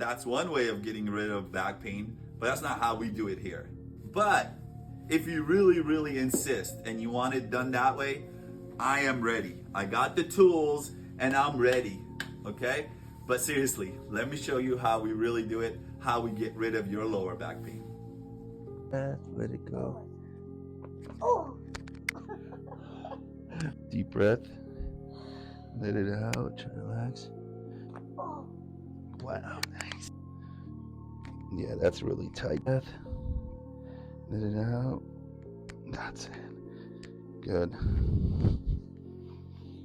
that's one way of getting rid of back pain, but that's not how we do it here. But if you really, really insist and you want it done that way, I am ready. I got the tools and I'm ready, okay? But seriously, let me show you how we really do it, how we get rid of your lower back pain. Let it go. Oh. Deep breath. Let it out. Try to relax. Oh. Wow, nice. Yeah, that's really tight. Breath. Let it out. That's it. Good.